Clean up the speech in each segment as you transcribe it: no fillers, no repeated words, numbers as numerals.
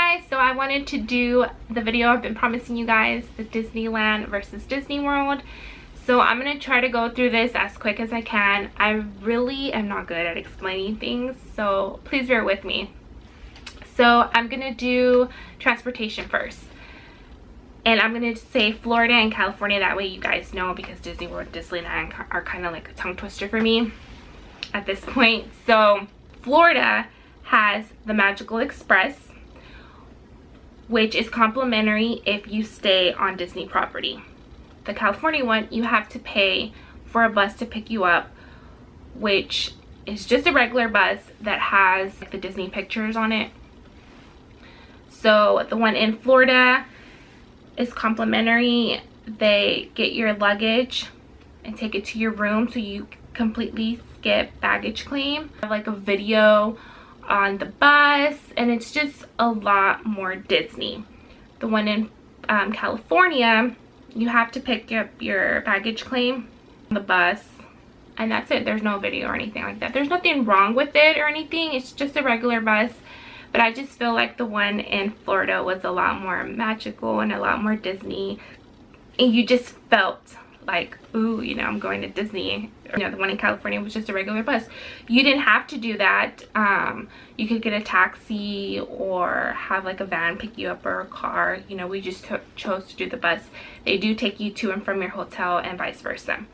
guys, so I wanted to do the video I've been promising you guys, the Disneyland versus Disney World. So I'm going to try to go through this as quick as I can. I really am not good at explaining things, so please bear with me. So I'm going to do transportation first. And I'm going to say Florida and California, that way you guys know, because Disney World and Disneyland are kind of like a tongue twister for me at this point. So Florida has the Magical Express, which is complimentary if you stay on Disney property. The California one, you have to pay for a bus to pick you up, which is just a regular bus that has like the Disney pictures on it. So the one in Florida is complimentary. They get your luggage and take it to your room, so you completely skip baggage claim. I have like a video on the bus, and it's just a lot more Disney. The one in California, you have to pick up your baggage claim on the bus, and that's it. There's no video or anything like that. There's nothing wrong with it or anything. It's just a regular bus, but I just feel like the one in Florida was a lot more magical and a lot more Disney, and you just felt like, ooh, you know, I'm going to Disney. You know, the one in California was just a regular bus. You didn't have to do that. You could get a taxi or have like a van pick you up, or a car. You know, we just chose to do the bus. They do take you to and from your hotel and vice versa.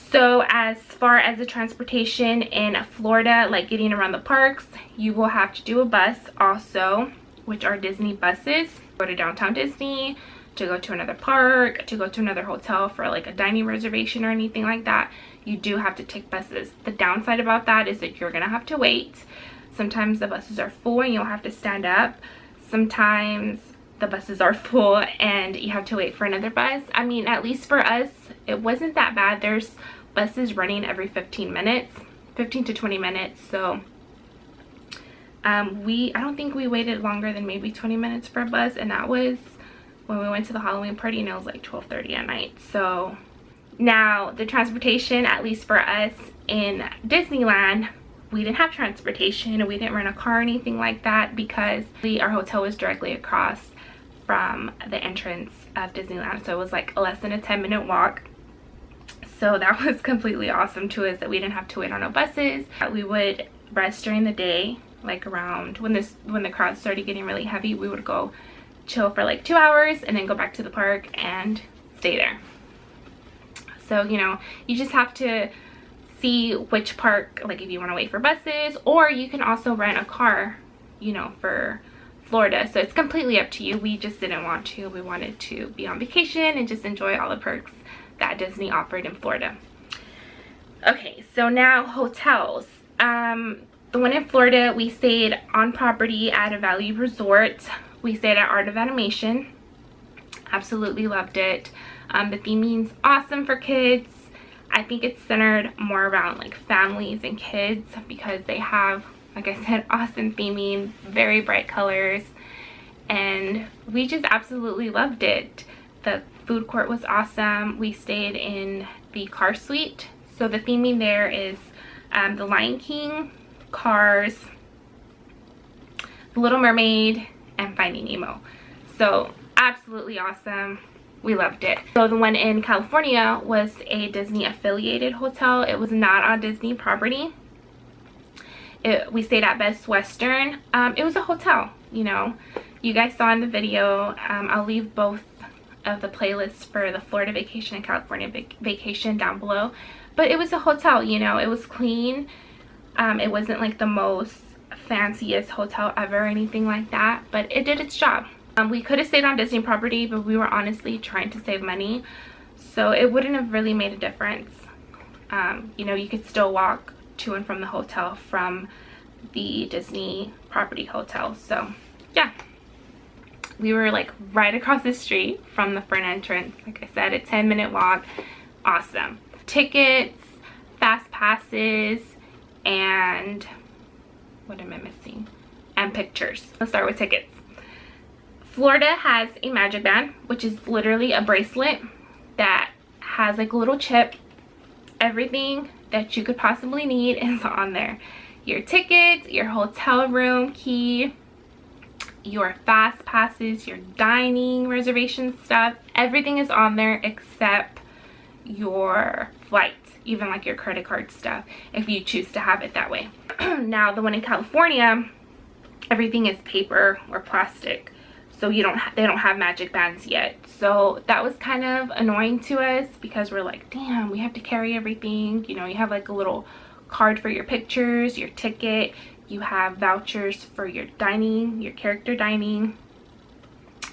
So as far as the transportation in Florida, like getting around the parks, you will have to do a bus also, which are Disney buses. Go to downtown Disney, to go to another park, to go to another hotel for like a dining reservation or anything like that, you do have to take buses. The downside about that is that you're gonna have to wait. Sometimes the buses are full and you'll have to stand up. Sometimes the buses are full and you have to wait for another bus. I mean, at least for us, it wasn't that bad. There's buses running every 15 to 20 minutes. So I don't think we waited longer than maybe 20 minutes for a bus, and that was when we went to the Halloween party, and it was like 12:30 at night. So now the transportation, at least for us in Disneyland, we didn't have transportation, and we didn't rent a car or anything like that, because our hotel was directly across from the entrance of Disneyland. So it was like less than a 10-minute walk. So that was completely awesome to us, that we didn't have to wait on no buses. We would rest during the day, like around when the crowd started getting really heavy, we would go chill for like 2 hours and then go back to the park and stay there. So, you know, you just have to see which park, like if you want to wait for buses, or you can also rent a car, you know, for Florida. So it's completely up to you. We just didn't want to. We wanted to be on vacation and just enjoy all the perks that Disney offered in Florida. Okay, so now hotels. The one in Florida, we stayed on property at a Valley Resort. We stayed at Art of Animation. Absolutely loved it. The theming's awesome for kids. I think it's centered more around like families and kids, because they have, like I said, awesome theming, very bright colors, and we just absolutely loved it. The food court was awesome. We stayed in the car suite. So the theming there is the Lion King, Cars, The Little Mermaid, and Finding Nemo. So absolutely awesome. We loved it. So the one in California was a Disney affiliated hotel. It was not on Disney property. We stayed at Best Western. It was a hotel, you know. You guys saw in the video. I'll leave both of the playlists for the Florida vacation and California vacation down below. But it was a hotel, you know. It was clean. It wasn't like the most fanciest hotel ever or anything like that, but it did its job. We could have stayed on Disney property, but we were honestly trying to save money, so it wouldn't have really made a difference. You know, you could still walk to and from the hotel from the Disney property hotel. So yeah, we were like right across the street from the front entrance. Like I said, a 10-minute walk. Awesome. Tickets, fast passes, and what am I missing? And pictures. Let's start with tickets. Florida has a magic band, which is literally a bracelet that has like a little chip. Everything that you could possibly need is on there. Your tickets, your hotel room key, your fast passes, your dining reservation stuff, everything is on there except your flights, even like your credit card stuff, if you choose to have it that way. Now the one in California, everything is paper or plastic, so they don't have magic bands yet. So that was kind of annoying to us because we're like, damn, we have to carry everything. You know, you have like a little card for your pictures, your ticket, you have vouchers for your dining, your character dining,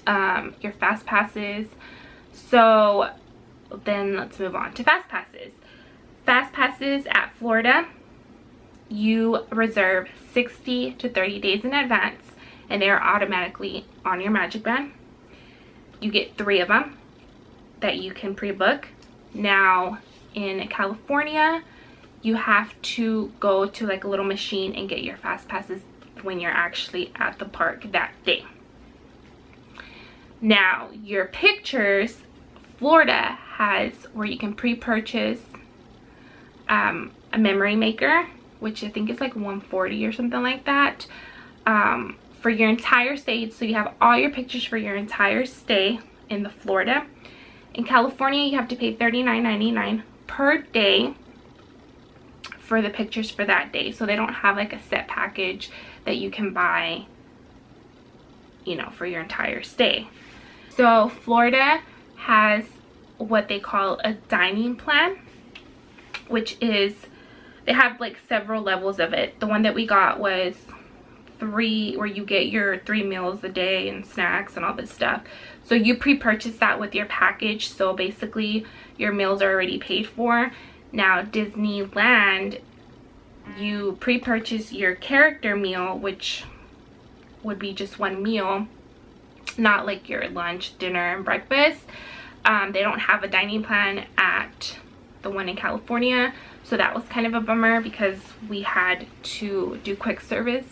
your fast passes. So then let's move on to fast passes. Fast passes at Florida, you reserve 60 to 30 days in advance and they are automatically on your magic band. You get 3 of them that you can pre-book. Now in California, you have to go to like a little machine and get your fast passes when you're actually at the park that day. Now your pictures, Florida has where you can pre-purchase a memory maker, which I think is like $140 or something like that, for your entire stay. So you have all your pictures for your entire stay in the Florida. In California, you have to pay $39.99 per day for the pictures for that day. So they don't have like a set package that you can buy, you know, for your entire stay. So Florida has what they call a dining plan, which is, they have like several levels of it. The one that we got was 3, where you get your 3 meals a day and snacks and all this stuff. So you pre-purchase that with your package, so basically your meals are already paid for. Now Disneyland, you pre-purchase your character meal, which would be just 1 meal, not like your lunch, dinner, and breakfast. They don't have a dining plan at the one in California, so that was kind of a bummer because we had to do quick service.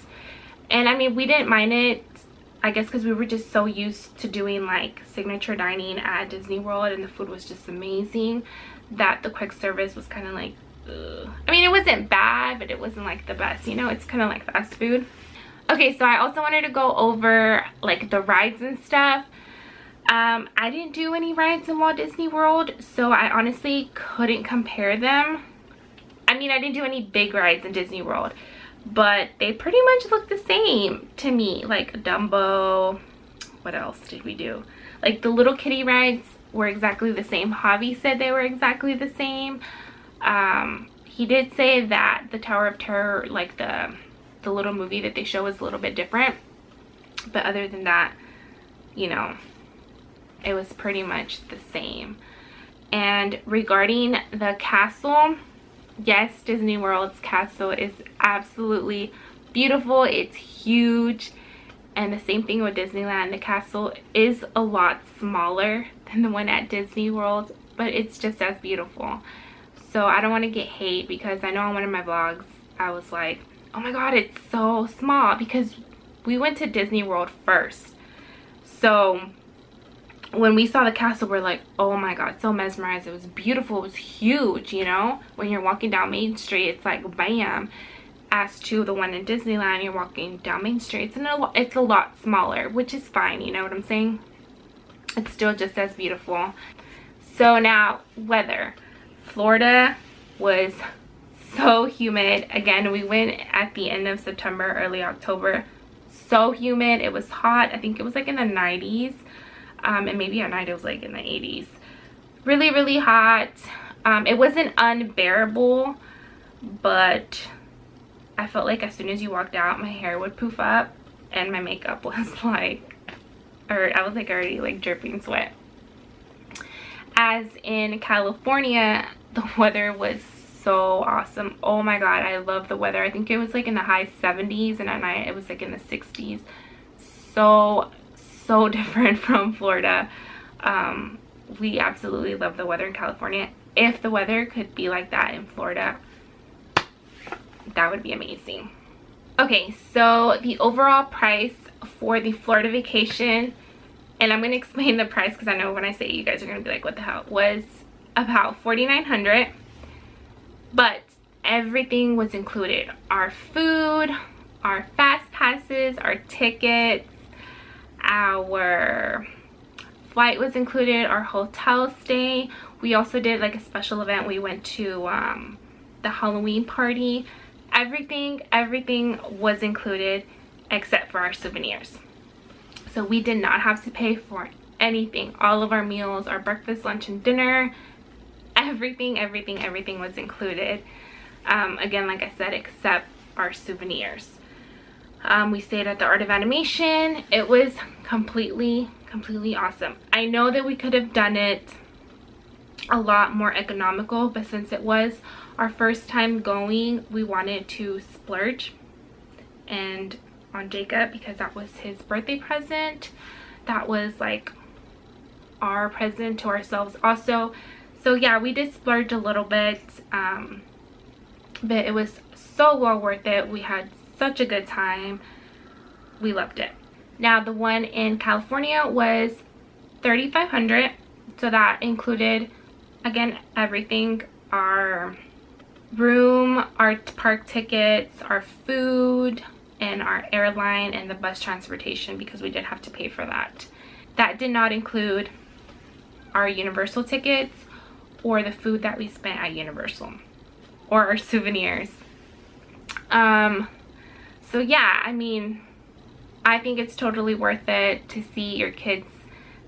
And I mean, we didn't mind it, I guess because we were just so used to doing like signature dining at Disney World and the food was just amazing, that the quick service was kind of like, ugh. I mean, it wasn't bad, but it wasn't like the best, you know, it's kind of like fast food. Okay, so I also wanted to go over like the rides and stuff. I didn't do any rides in Walt Disney World, so I honestly couldn't compare them. I mean, I didn't do any big rides in Disney World, but they pretty much look the same to me. Like Dumbo, what else did we do? Like the little kiddie rides were exactly the same. Javi said they were exactly the same. He did say that the Tower of Terror, like the little movie that they show, is a little bit different, but other than that, you know, it was pretty much the same. And regarding the castle, yes, Disney World's castle is absolutely beautiful. It's huge. And the same thing with Disneyland. The castle is a lot smaller than the one at Disney World, but it's just as beautiful. So I don't want to get hate, because I know on one of my vlogs I was like, oh my god, it's so small, because we went to Disney World first. So when we saw the castle, we're like, oh my god, so mesmerized. It was beautiful. It was huge, you know. When you're walking down Main Street, it's like bam. As to the one in Disneyland, you're walking down Main Street, it's a lot smaller, which is fine, you know what I'm saying? It's still just as beautiful. So now, weather. Florida was so humid. Again, we went at the end of September, early October. So humid. It was hot. I think it was like in the 90s. And maybe at night it was like in the 80s. Really, really hot. It wasn't unbearable, but I felt like as soon as you walked out, my hair would poof up and my makeup was like, or I was like already like dripping sweat. As in California, the weather was so awesome. Oh my god, I love the weather. I think it was like in the high 70s, and at night it was like in the 60s. So different from Florida. We absolutely love the weather in California. If the weather could be like that in Florida, that would be amazing. Okay, so the overall price for the Florida vacation, and I'm going to explain the price because I know when I say it, you guys are going to be like, what the hell, was about $4,900, but everything was included. Our food, our fast passes, our tickets, our flight was included, our hotel stay. We also did like a special event. We went to the Halloween party. Everything was included except for our souvenirs. So we did not have to pay for anything. All of our meals, our breakfast, lunch, and dinner, everything was included. Again, like I said, except our souvenirs. We stayed at the Art of Animation. It was completely awesome. I know that we could have done it a lot more economical, but since it was our first time going, we wanted to splurge and on Jacob, because that was his birthday present. That was like our present to ourselves also. So yeah, we did splurge a little bit, but it was so well worth it. We had such a good time. We loved it. Now the one in California was $3,500, so that included, again, everything: our room, our park tickets, our food, and our airline and the bus transportation, because we did have to pay for that. That did not include our Universal tickets or the food that we spent at Universal or our souvenirs. So yeah, I mean, I think it's totally worth it to see your kids'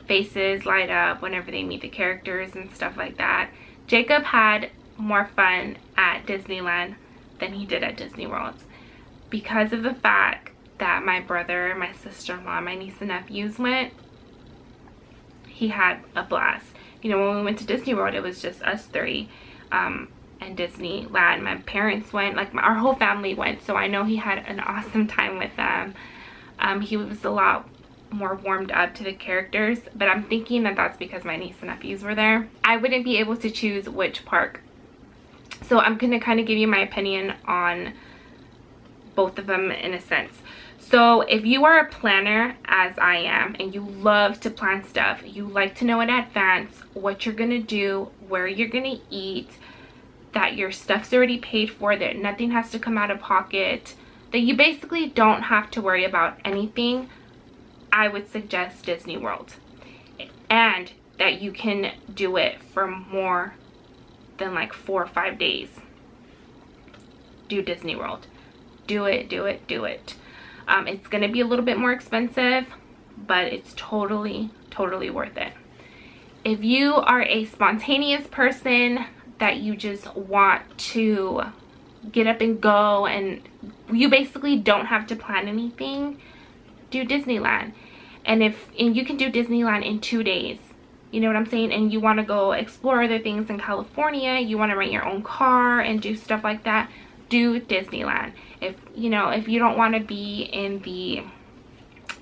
faces light up whenever they meet the characters and stuff like that. Jacob had more fun at Disneyland than he did at Disney World, because of the fact that my brother, my sister-in-law, my niece and nephews went. He had a blast. You know, when we went to Disney World, it was just us three, and Disneyland, my parents went, like our whole family went, so I know he had an awesome time with them. He was a lot more warmed up to the characters, but I'm thinking that that's because my niece and nephews were there. I wouldn't be able to choose which park, so I'm gonna kind of give you my opinion on both of them in a sense. So if you are a planner, as I am, and you love to plan stuff, you like to know in advance what you're gonna do, where you're gonna eat, that your stuff's already paid for, that nothing has to come out of pocket, that you basically don't have to worry about anything, I would suggest Disney World. And that you can do it for more than like 4 or 5 days. Do Disney World. Do it. It's gonna be a little bit more expensive, but it's totally worth it. If you are a spontaneous person that you just want to get up and go and you basically don't have to plan anything, do Disneyland. And you can do Disneyland in 2 days, you know what I'm saying, and you want to go explore other things in California, you want to rent your own car and do stuff like that, do Disneyland. If you don't want to be in the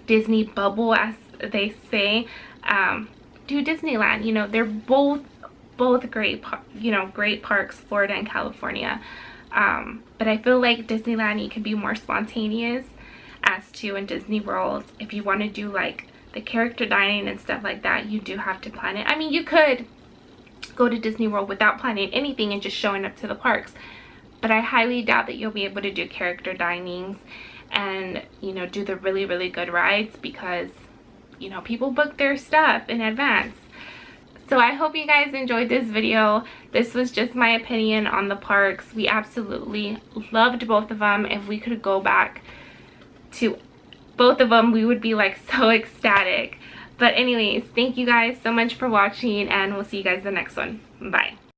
Disney bubble, as they say, do Disneyland. You know, they're both great, great parks, Florida and California. But I feel like Disneyland, you can be more spontaneous, as to in Disney World, if you want to do like the character dining and stuff like that, you do have to plan it. I mean, you could go to Disney World without planning anything and just showing up to the parks, but I highly doubt that you'll be able to do character dinings and, you know, do the really good rides, because, you know, people book their stuff in advance. So I hope you guys enjoyed this video. This was just my opinion on the parks. We absolutely loved both of them. If we could go back to both of them, we would be like so ecstatic. But anyways, thank you guys so much for watching, and we'll see you guys in the next one. Bye.